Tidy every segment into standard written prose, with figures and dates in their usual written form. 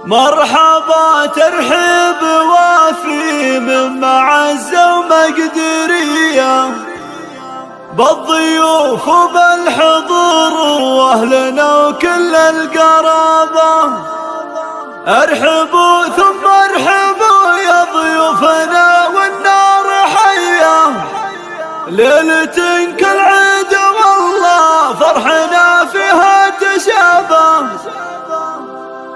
مرحبا ترحيب وافي من معزة ومقدرية بالضيوف وبالحضور واهلنا وكل القرابة. ارحبوا ثم ارحبوا يا ضيوفنا والنار حية، ليلة كالعيد والله فرحنا فيها تشابه.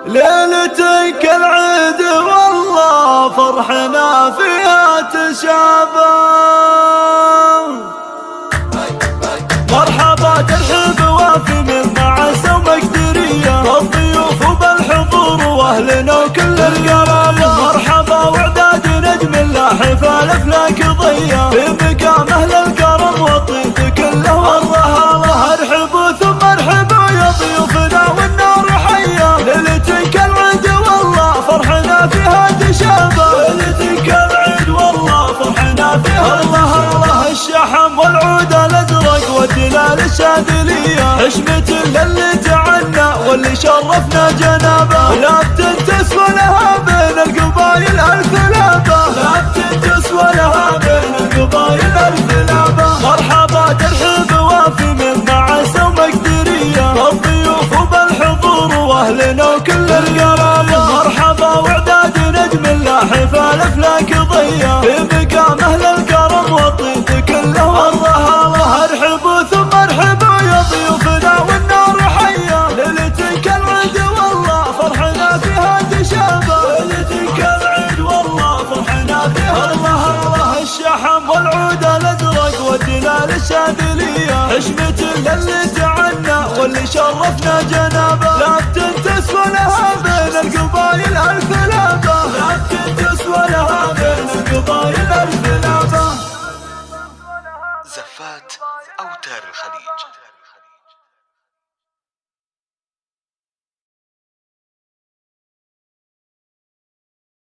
ليلة كالعيد والله فرحنا فيها تشابه. مرحبا ترحب وافي من معزة ومقدرية بالضيوف وبالحضور واهلنا وكل القرابة. مرحبا واعداد نجم الله حفال افلاك ضية في مقام اهل الكرم والطيب كله والله الله. ارحبوا ثم ارحبوا يا ضيوفنا والنار حية، ليلة كالعيد والله فرحنا فيها تشابه. ليلة كالعيد والله فرحنا فيها الله الله. الشحم والعود الازرق والدلال الشاذلية حشمة للي تعنى واللي شرفنا جنابه. لا بتنتسوى لها بين القبايل الف لابه، لا بتنتسوى لها بين القبايل الف لابه. مرحبا ترحب وافي من معزة ومقدرية بالضيوف وبالحضور واهلنا وكل القرابة. مرحبا واعداد نجم الله حفال افلاك ضية في مقام اهل الكرم والطيب كله والله الله. ارحبوا ثم ارحبوا يا ضيوفنا والنار حية، ليلة كالعيد والله فرحنا فيها تشابه. ليلة كالعيد والله فرحنا فيها الله الله. الشحم والعود الازرق والدلال الشاذلية حشمة للي تعنى واللي شرفنا جنابه. لا بتنتسوى لها بين القبايل الف لابه، لا بتنتسوى لها بين القبايل الف لابه. زفات أوتار الخليج.